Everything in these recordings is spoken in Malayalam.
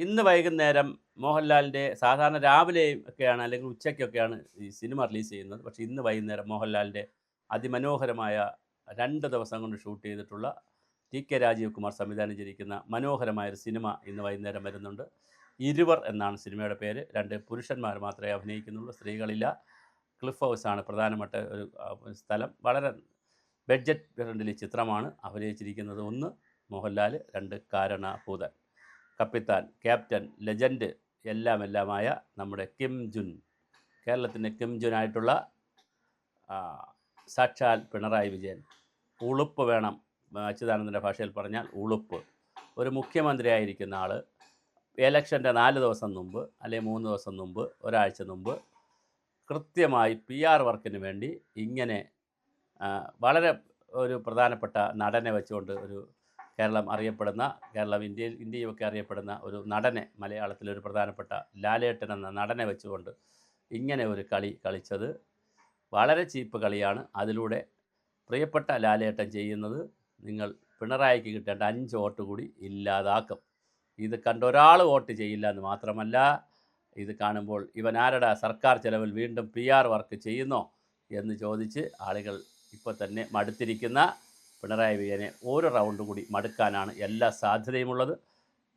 ഇന്ന് വൈകുന്നേരം മോഹൻലാലിൻ്റെ സാധാരണ രാവിലെയും ഒക്കെയാണ് അല്ലെങ്കിൽ ഉച്ചയ്ക്കൊക്കെയാണ് ഈ സിനിമ റിലീസ് ചെയ്യുന്നത്. പക്ഷേ ഇന്ന് വൈകുന്നേരം മോഹൻലാലിൻ്റെ അതിമനോഹരമായ 2 ദിവസം കൊണ്ട് ഷൂട്ട് ചെയ്തിട്ടുള്ള ടി.കെ. രാജീവ് കുമാർ സംവിധാനം ചെയ്തിരിക്കുന്ന മനോഹരമായൊരു സിനിമ ഇന്ന് വൈകുന്നേരം വരുന്നുണ്ട്. ഇരുവർ എന്നാണ് സിനിമയുടെ പേര്. 2 പുരുഷന്മാർ മാത്രമേ അഭിനയിക്കുന്നുള്ളൂ, സ്ത്രീകളില്ല. ക്ലിഫ് ഹൗസാണ് പ്രധാനപ്പെട്ട ഒരു സ്ഥലം. വളരെ ബഡ്ജറ്റ് ഫ്രണ്ട്ലി ചിത്രമാണ്. അഭിനയിച്ചിരിക്കുന്നത് 1 മോഹൻലാൽ, 2 കാരണഭൂതൻ, കപ്പിത്താൻ, ക്യാപ്റ്റൻ, ലെജൻഡ് എല്ലാമായ നമ്മുടെ കിം ജുൻ, കേരളത്തിൻ്റെ കിം ജുനായിട്ടുള്ള സാക്ഷാൽ പിണറായി വിജയൻ. ഉളുപ്പ് വേണം, അച്യുതാനന്ദൻ്റെ ഭാഷയിൽ പറഞ്ഞാൽ ഉളുപ്പ്. ഒരു മുഖ്യമന്ത്രിയായിരിക്കുന്ന ആൾ ഇലക്ഷൻ്റെ 4 ദിവസം മുമ്പ് അല്ലെങ്കിൽ 3 ദിവസം മുമ്പ്, ഒരാഴ്ച മുമ്പ് കൃത്യമായി PR വർക്കിന് വേണ്ടി ഇങ്ങനെ വളരെ ഒരു പ്രധാനപ്പെട്ട നടനെ വെച്ചുകൊണ്ട്, ഒരു കേരളം അറിയപ്പെടുന്ന, ഇന്ത്യയുമൊക്കെ അറിയപ്പെടുന്ന ഒരു നടനെ, മലയാളത്തിലൊരു പ്രധാനപ്പെട്ട ലാലേട്ടൻ എന്ന നടനെ വെച്ചുകൊണ്ട് ഇങ്ങനെ ഒരു കളി കളിച്ചത് വളരെ ചീപ്പ് കളിയാണ്. അതിലൂടെ പ്രിയപ്പെട്ട ലാലേട്ടൻ ചെയ്യുന്നത് നിങ്ങൾ പിണറായിക്ക് കിട്ടേണ്ട 5 വോട്ട് കൂടി ഇല്ലാതാക്കും. ഇത് കണ്ടൊരാൾ വോട്ട് ചെയ്യില്ല എന്ന് മാത്രമല്ല, ഇത് കാണുമ്പോൾ ഇവൻ ആരുടെ സർക്കാർ ചെലവിൽ വീണ്ടും PR വർക്ക് ചെയ്യുന്നോ എന്ന് ചോദിച്ച് ആളുകൾ ഇപ്പോൾ തന്നെ മടുത്തിരിക്കുന്ന പിണറായി വിജയനെ ഒരു റൗണ്ട് കൂടി മടുക്കാനാണ് എല്ലാ സാധ്യതയുമുള്ളത്.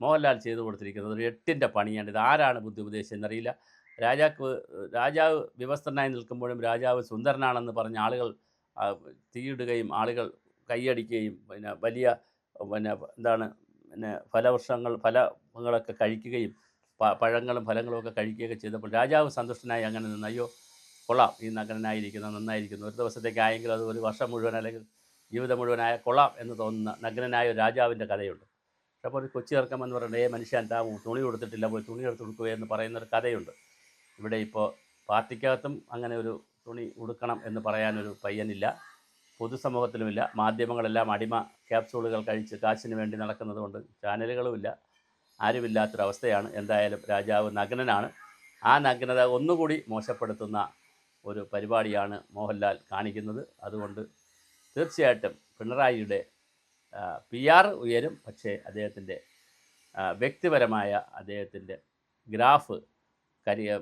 മോഹൻലാൽ ചെയ്തു കൊടുത്തിരിക്കുന്നത് ഒരു 8ൻ്റെ പണിയാണ്. ഇത് ആരാണ് ബുദ്ധി ഉപദേശിച്ചെന്നറിയില്ല. രാജാവ് വിവസ്ത്രനായി നിൽക്കുമ്പോഴും രാജാവ് സുന്ദരനാണെന്ന് പറഞ്ഞ ആളുകൾ തീയിടുകയും ആളുകൾ കൈയടിക്കുകയും വലിയ ഫലങ്ങളൊക്കെ കഴിക്കുകയും പഴങ്ങളും ഫലങ്ങളും ഒക്കെ കഴിക്കുകയൊക്കെ ചെയ്തപ്പോൾ രാജാവ് സന്തുഷ്ടനായി അങ്ങനെ നിന്ന്, അയ്യോ കൊള്ളാം, ഈ നഗ്നനായിരിക്കുന്നു, നന്നായിരിക്കുന്നു, ഒരു ദിവസത്തേക്കായെങ്കിൽ അത് ഒരു വർഷം മുഴുവൻ അല്ലെങ്കിൽ ജീവിതം മുഴുവനായ കൊള്ളാം എന്ന് തോന്നുന്ന നഗ്നനായ ഒരു രാജാവിൻ്റെ കഥയുണ്ട്. അപ്പോൾ ഒരു കൊച്ചി ഇറക്കമെന്ന് പറയുന്നത്, മനുഷ്യൻ തുണി കൊടുത്തിട്ടില്ല, പോയി തുണി എടുത്ത് കൊടുക്കുകയെന്ന് പറയുന്നൊരു കഥയുണ്ട്. ഇവിടെ ഇപ്പോൾ പാർട്ടിക്കകത്തും അങ്ങനെ ഒരു തുണി ഉടുക്കണം എന്ന് പറയാനൊരു പയ്യനില്ല, പൊതുസമൂഹത്തിലുമില്ല. മാധ്യമങ്ങളെല്ലാം അടിമ ക്യാപ്സൂളുകൾ കഴിച്ച് കാശിന് വേണ്ടി നടക്കുന്നത് കൊണ്ട് ചാനലുകളുമില്ല, ആരുമില്ലാത്തൊരവസ്ഥയാണ്. എന്തായാലും രാജാവ് നഗ്നനാണ്. ആ നഗ്നത ഒന്നുകൂടി മോശപ്പെടുത്തുന്ന ഒരു പരിപാടിയാണ് മോഹൻലാൽ കാണിക്കുന്നത്. അതുകൊണ്ട് തീർച്ചയായിട്ടും പിണറായിയുടെ PR ഉയരും, പക്ഷേ അദ്ദേഹത്തിൻ്റെ വ്യക്തിപരമായ അദ്ദേഹത്തിൻ്റെ ഗ്രാഫ്,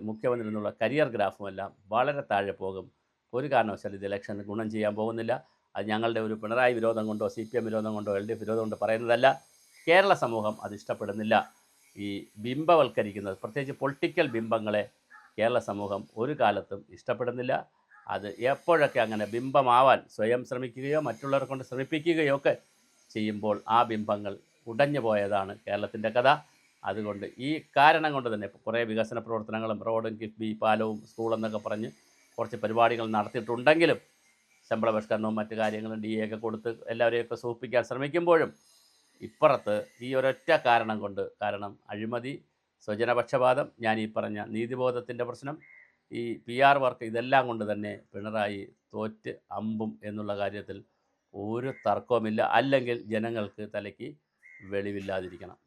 മുഖ്യമന്ത്രി എന്നുള്ള കരിയർ ഗ്രാഫുമെല്ലാം വളരെ താഴെ പോകും. ഒരു കാരണവശാലും ഇത് ഇലക്ഷന് ഗുണം ചെയ്യാൻ പോകുന്നില്ല. അത് ഞങ്ങളുടെ ഒരു പിണറായി വിരോധം കൊണ്ടോ CPM വിരോധം കൊണ്ടോ LDF വിരോധം കൊണ്ടോ പറയുന്നതല്ല. കേരള സമൂഹം അത് ഇഷ്ടപ്പെടുന്നില്ല. ഈ ബിംബവൽക്കരിക്കുന്നത്, പ്രത്യേകിച്ച് പൊളിറ്റിക്കൽ ബിംബങ്ങളെ കേരള സമൂഹം ഒരു കാലത്തും ഇഷ്ടപ്പെടുന്നില്ല. അത് എപ്പോഴൊക്കെ അങ്ങനെ ബിംബമാവാൻ സ്വയം ശ്രമിക്കുകയോ മറ്റുള്ളവരെ കൊണ്ട് ശ്രമിപ്പിക്കുകയോ ഒക്കെ ചെയ്യുമ്പോൾ ആ ബിംബങ്ങൾ ഉടഞ്ഞു പോയതാണ് കേരളത്തിൻ്റെ കഥ. അതുകൊണ്ട് ഈ കാരണം കൊണ്ട് തന്നെ കുറേ വികസന പ്രവർത്തനങ്ങളും റോഡും കിഫ്ബി പാലവും സ്കൂളെന്നൊക്കെ പറഞ്ഞ് കുറച്ച് പരിപാടികൾ നടത്തിയിട്ടുണ്ടെങ്കിലും ശമ്പള പരിഷ്കരണവും മറ്റു കാര്യങ്ങളും DA ഒക്കെ കൊടുത്ത് എല്ലാവരെയൊക്കെ സൂചിപ്പിക്കാൻ ശ്രമിക്കുമ്പോഴും ഇപ്പുറത്ത് ഈ ഒരൊറ്റ കാരണം കൊണ്ട്, കാരണം അഴിമതി, സ്വജനപക്ഷപാതം, ഞാൻ ഈ പറഞ്ഞ നീതിബോധത്തിൻ്റെ പ്രശ്നം, ഈ PR വർക്ക്, ഇതെല്ലാം കൊണ്ട് തന്നെ പിണറായി തോറ്റ് അമ്പും എന്നുള്ള കാര്യത്തിൽ ഒരു തർക്കവുമില്ല. അല്ലെങ്കിൽ ജനങ്ങൾക്ക് തലയ്ക്ക് വെളിവില്ലാതിരിക്കണം.